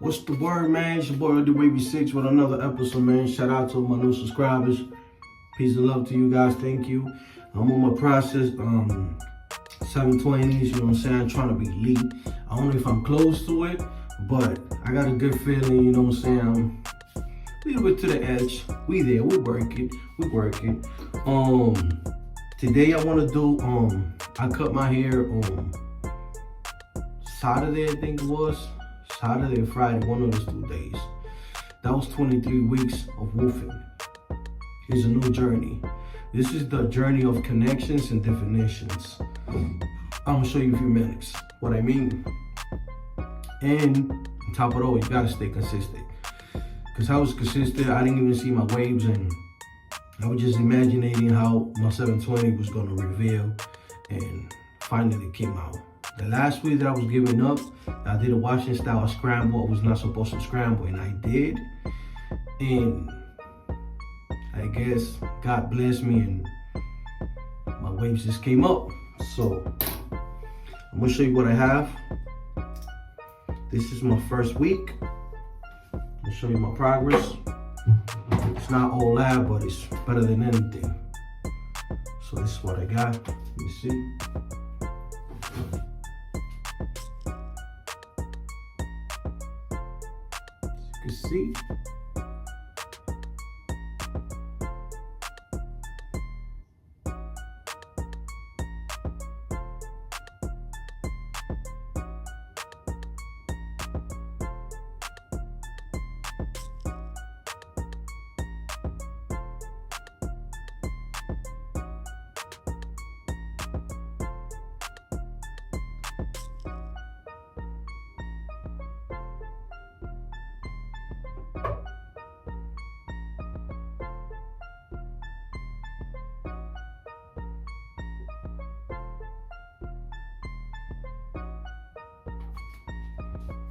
What's the word, man? It's your boy, The Wavy 6 with another episode, man. Shout out to my new subscribers. Peace and love to you guys. Thank you. I'm on my process, 720s, you know what I'm saying? I'm trying to be elite. I don't know if I'm close to it, but I got a good feeling, you know what I'm saying? I'm a little bit to the edge. We there, we're working. Today I want to do, I cut my hair on Saturday, I think it was. Saturday or Friday, one of those 2 days. That was 23 weeks of woofing. It's a new journey. This is the journey of connections and definitions. I'm gonna show you a few minutes what I mean. And on top of it all, you gotta stay consistent. Because I was consistent, I didn't even see my waves, and I was just imagining how my 720 was gonna reveal, and finally it came out. The last week that I was giving up, I did a washing style scramble. I was not supposed to scramble, and I did. And I guess God blessed me, and my waves just came up. So I'm gonna show you what I have. This is my first week. I'm gonna show you my progress. It's not all that, but it's better than anything. So this is what I got. Let me see. You can see.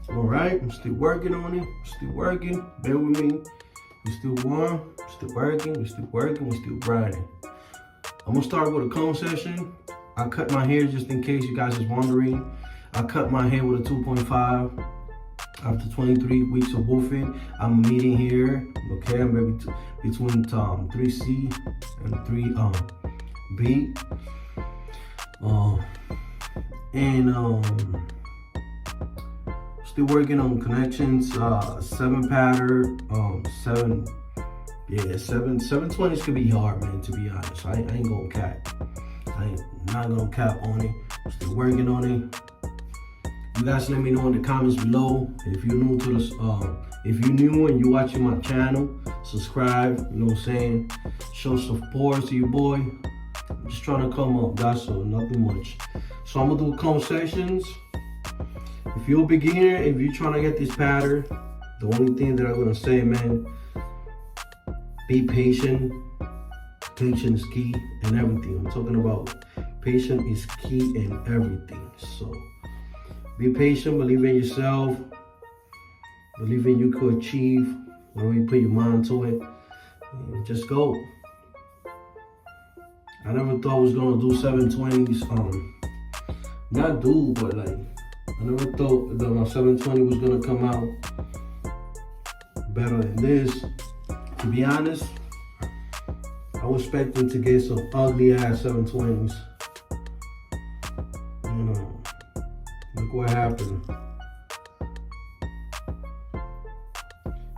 All right, I'm still working on it. Still working. Bear with me. We're still warm. Still working. We're still working. We're still grinding. I'm gonna start with a comb session. I cut my hair just in case you guys is wondering. I cut my hair with a 2.5 after 23 weeks of woofing. I'm meeting here. Okay, I'm maybe between 3C and 3B. Still working on connections, 7 pattern, 720s could be hard, man, to be honest. I ain't gonna cap. I ain't not gonna cap on it. I'm still working on it. You guys let me know in the comments below. If you're new to this, if you're new and you're watching my channel, subscribe, you know what I'm saying? Show support to your boy. I'm just trying to come up, guys, so nothing much. So I'm gonna do comb sessions. If you're a beginner, if you're trying to get this pattern, the only thing that I'm gonna say, man, be patient. Patience is key in everything. I'm talking about patience is key in everything. So be patient, believe in yourself, believe in you could achieve whenever you put your mind to it. And just go. I never thought I was gonna do 720s. Not do, but like, I never thought that my 720 was gonna come out better than this. To be honest, I was expecting to get some ugly ass 720s. You know, look what happened.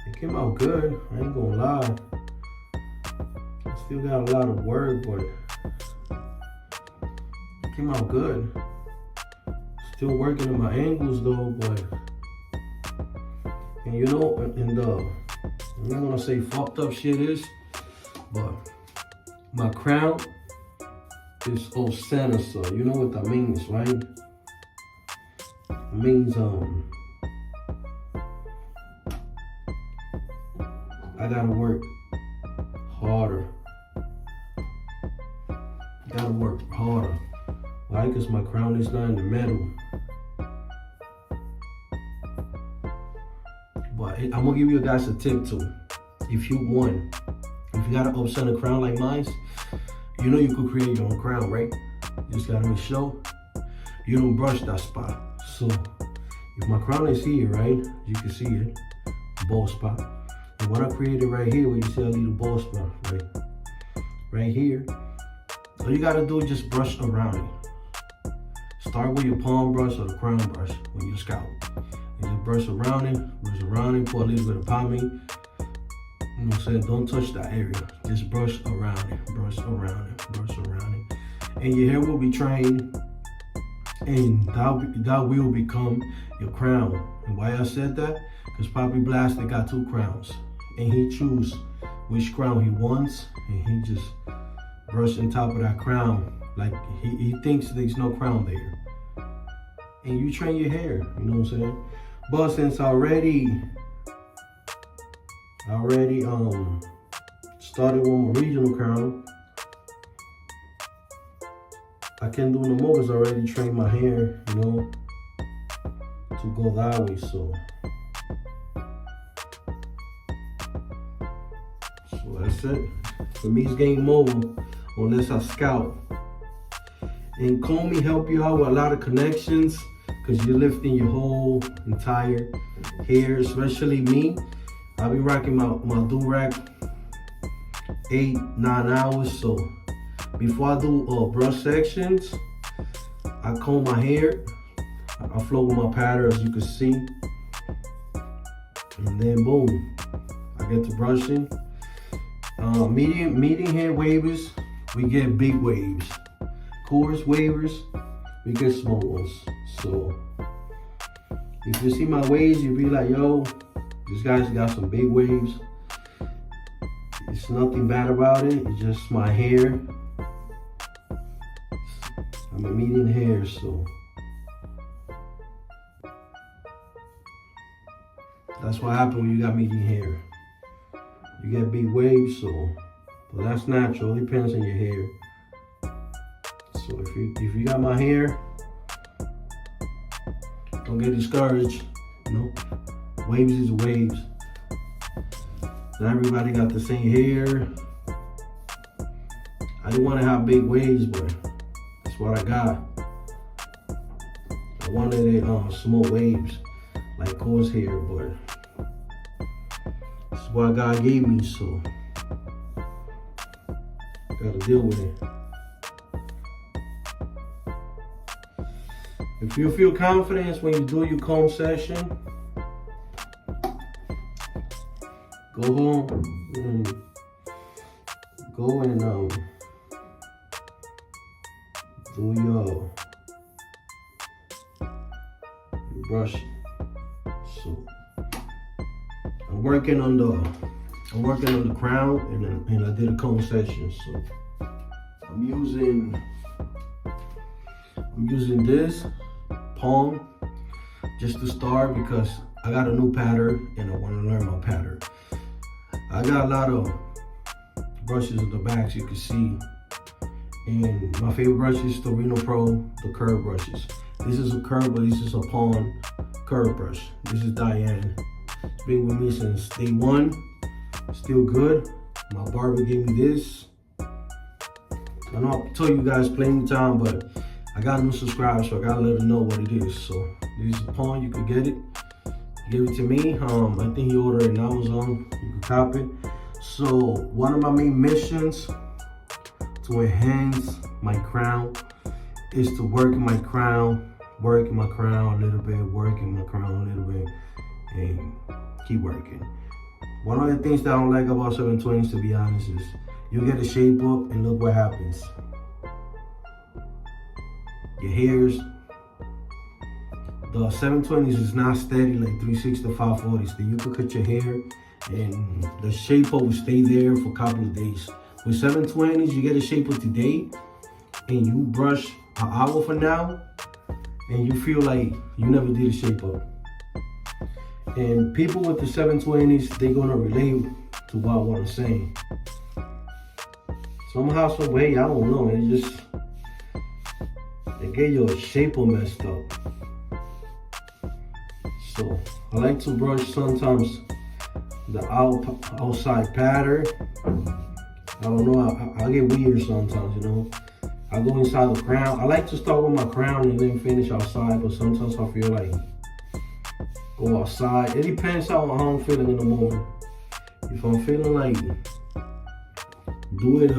It came out good, I ain't gonna lie. I still got a lot of work, but it came out good. Still working on my angles though, but, and you know, and I'm not gonna say fucked up shit is, but my crown is off center, so you know what that means, right? It means I gotta work harder. Gotta work harder. Why? Because my crown is not in the middle. But I'm gonna give you guys a tip too. If you got an up center crown like mine, you know you could create your own crown, right? You just gotta make sure you don't brush that spot. So If my crown is here, right, you can see it, bald spot. And what I created right here, where you see a little bald spot, right here. All you gotta do is just brush around it. Start with your palm brush or the crown brush when you scalp. And just brush around it, pour a little bit of pomade. You know what I'm saying? Don't touch that area. Just brush around it, brush around it, brush around it. And your hair will be trained, and that will become your crown. And why I said that? Because Poppy Blasted got 2 crowns. And he choose which crown he wants, and he just brush on top of that crown like he thinks there's no crown there. And you train your hair, you know what I'm saying? But since I already started with my regional crown, I can't do no more because I already trained my hair, you know, to go that way. So that's it. For me, it's game over unless I scalp. And Comey help you out with a lot of connections because you're lifting your whole entire hair, especially me. I'll be rocking my do-rag 8-9 hours. So before I do brush sections, I comb my hair. I flow with my pattern, as you can see. And then boom, I get to brushing. Medium hair wavers, we get big waves. Coarse wavers, we get small ones. So if you see my waves, you'll be like, yo, this guy's got some big waves. It's nothing bad about it. It's just my hair. I'm a medium hair, so that's what happens when you got medium hair. You get big waves, but that's natural. It depends on your hair. So if you got my hair, don't get discouraged. Nope. Waves is waves. Not everybody got the same hair. I didn't want to have big waves, but that's what I got. I wanted it small waves, like coarse hair, but that's what God gave me, so gotta deal with it. If you feel confidence when you do your comb session, go home and do your brush. So I'm working on the crown, and I did a comb session. So I'm using this palm just to start because I got a new pattern and I want to learn my pattern. I got a lot of brushes in the back, so you can see. And my favorite brush is the Reno Pro, the curve brushes. This is a curve, but this is a palm curve brush. This is Diane. It's been with me since day one. Still good. My barber gave me this. I know I've told you guys plenty of time, but I got new subscribers, so I gotta let them know what it is. So this is a palm, you could get it. Give it to me. I think he ordered it on Amazon. You can copy it. So one of my main missions to enhance my crown is to work my crown a little bit, working my crown a little bit, and keep working. One of the things that I don't like about 720s, to be honest, is you get a shape up and look what happens. Your hairs, the 720s is not steady like 360 540s. So you could cut your hair and the shape up will stay there for a couple of days. With 720s, you get a shape up today and you brush an hour from now and you feel like you never did a shape up. And people with the 720s, they're gonna relate to what I'm saying. Somehow, some way, I don't know, they get your shape all messed up. So I like to brush sometimes the outside pattern. I don't know, I get weird sometimes, you know. I go inside the crown. I like to start with my crown and then finish outside, but sometimes I feel like go outside. It depends how I'm feeling in the morning. If I'm feeling like do it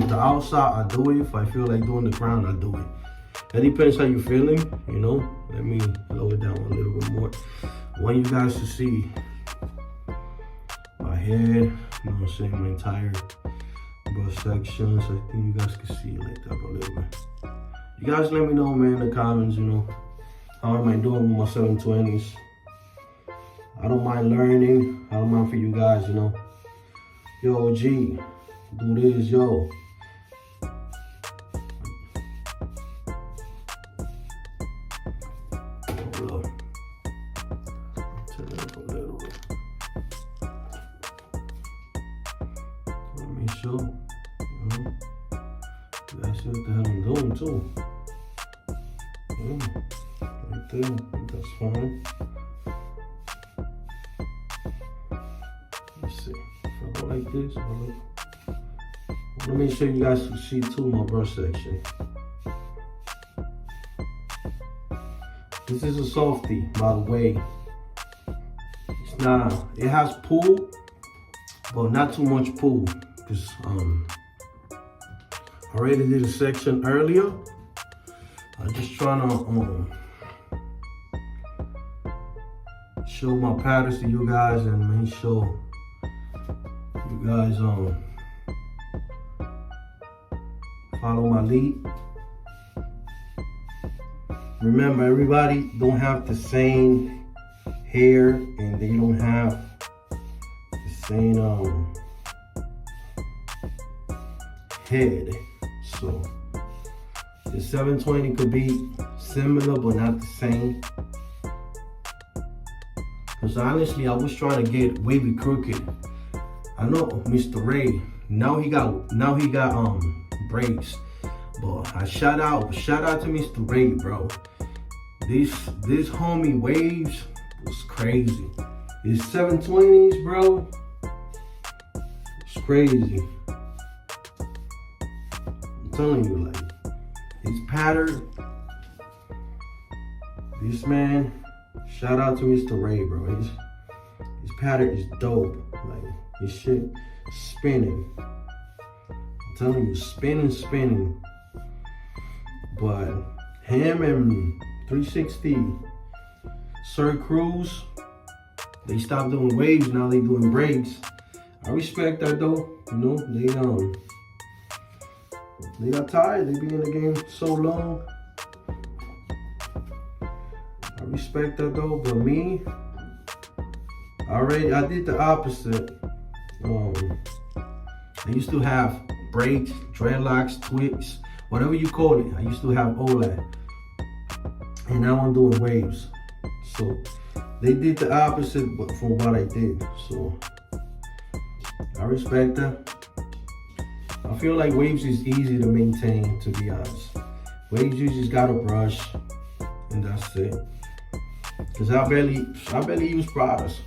the outside, I do it. If I feel like doing the ground, I do it. It depends how you're feeling, you know. Let me lower it down a little bit more. I want you guys to see my head, you know what I'm saying, my entire breast section. So I think you guys can see it like that a little bit. You guys let me know, man, in the comments, you know, how am I doing with my 720s? I don't mind learning. I don't mind for you guys, you know. Yo, G, do this, yo. Hold up. Turn it up a little bit. Let me show. You guys see what the hell I'm doing, too. Right there. That's fine. Let's see. If I go like this, I want to make sure you guys can see too my breast section. This is a softie, by the way. It's not. It has pull, but not too much pull, because I already did a section earlier. I'm just trying to show my patterns to you guys and make sure you guys follow my lead. Remember, everybody don't have the same hair and they don't have the same head. So the 720 could be similar but not the same. Because honestly, I was trying to get wavy crooked. I know Mr. Ray, now he got braids. But I shout out to Mr. Ray, bro. This homie waves was crazy. His 720s, bro, it's crazy. I'm telling you, like, his pattern. This man, shout out to Mr. Ray, bro. His pattern is dope. Like, his shit spinning. I'm telling you, spinning. But him and 360 Sir Cruz, they stopped doing waves, now they doing braids. I respect that though. You know, they got tired. They be in the game so long. I respect that though. But me, I did the opposite. I used to have braids, dreadlocks, twigs, whatever you call it. I used to have all that. And now I'm doing waves. So they did the opposite from what I did. So I respect that. I feel like waves is easy to maintain, to be honest. Waves, you just gotta brush and that's it. Cause I barely use products.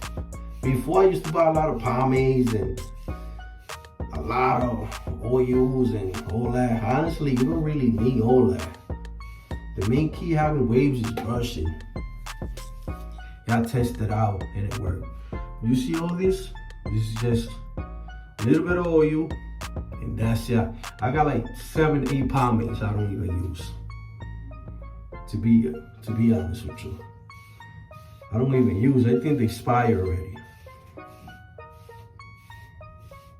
Before I used to buy a lot of pomades and a lot of oils and all that. Honestly, you don't really need all that. The main key having waves is brushing. Y'all test it out and it worked. You see all this? This is just a little bit of oil and that's it. I got like 7-8 pomades I don't even use. To be honest with you. I don't even use it. I think they expire already.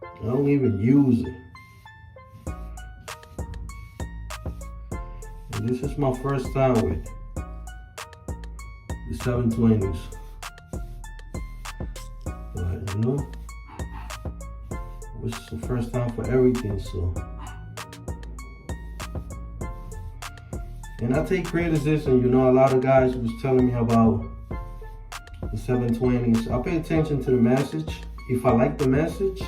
I don't even use it. And this is my first time with the 720s. But you know, this is the first time for everything, so. And I take criticism, you know, a lot of guys was telling me about the 720s. I pay attention to the message. If I like the message,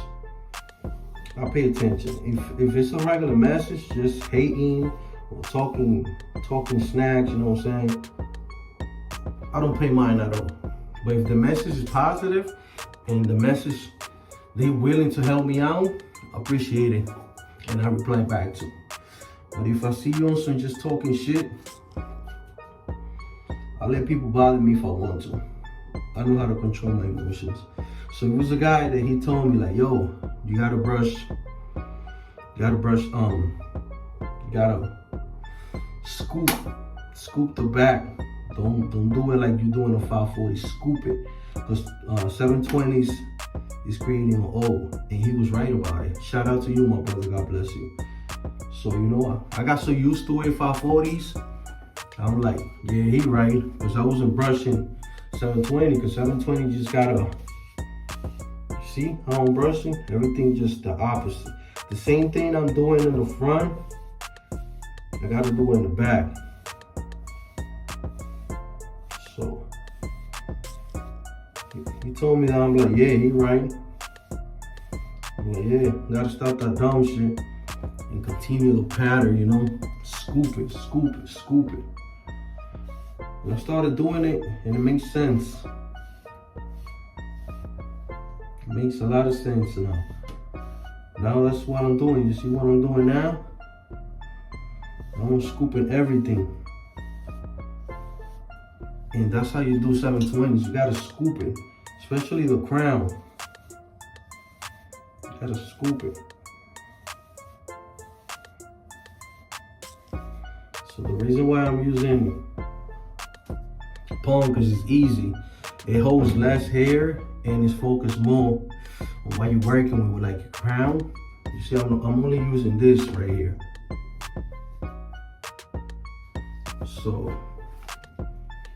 I pay attention. If it's a regular message, just hating or talking snacks, you know what I'm saying? I don't pay mine at all. But if the message is positive and the message they willing to help me out, I appreciate it. And I reply back to. But if I see you on some just talking shit, I let people bother me if I want to. I know how to control my emotions. So it was a guy that he told me like, yo, you gotta scoop the back. Don't do it like you're doing a 540. Scoop it, because 720s is creating an O, and he was right about it. Shout out to you, my brother. God bless you. So you know, I got so used to it 540s. I'm like, yeah, he right, because I wasn't brushing 720, because 720 just gotta, see how I'm brushing? Everything just the opposite. The same thing I'm doing in the front, I gotta do in the back. So he told me that. I'm like, yeah, he right. I'm like, yeah, gotta stop that dumb shit and continue the pattern, you know? Scoop it, scoop it, scoop it. And I started doing it, and it makes sense. It makes a lot of sense now. Now that's what I'm doing. You see what I'm doing now? I'm scooping everything. And that's how you do 720s. You gotta scoop it, especially the crown. You gotta scoop it. So the reason why I'm using palm, because it's easy. It holds less hair and it's focused more on what you're working with like your crown. You see, I'm only using this right here. So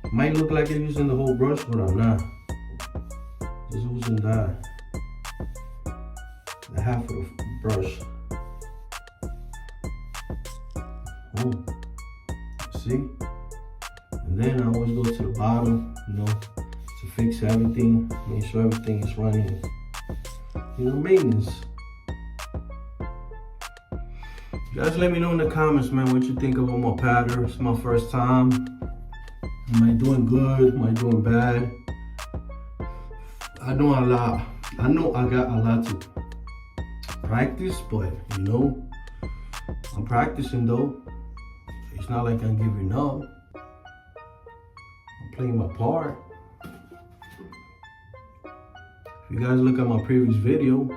it might look like I'm using the whole brush, but I'm not. Just using that, the half of the brush. See? And then I always go to the bottom, you know, to fix everything, make sure everything is running. You know, maintenance. You guys let me know in the comments, man, what you think about my pattern. It's my first time. Am I doing good? Am I doing bad? I know a lot. I know I got a lot to practice, but you know, I'm practicing though. It's not like I'm giving up. I'm playing my part. If you guys look at my previous video,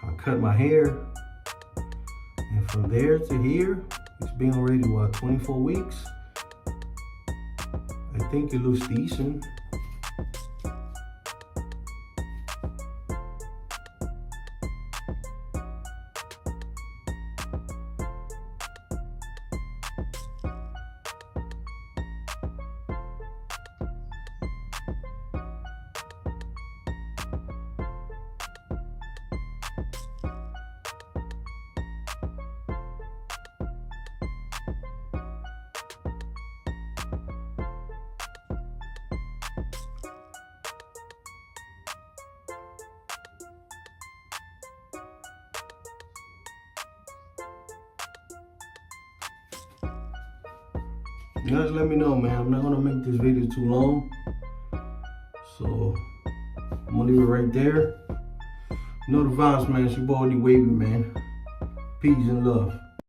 I cut my hair. And from there to here, it's been already, what, 24 weeks? I think it looks decent. You guys let me know, man. I'm not gonna make this video too long. So I'm gonna leave it right there. You know the vibes, man. It's your boy D Wavy, man. Peace and love.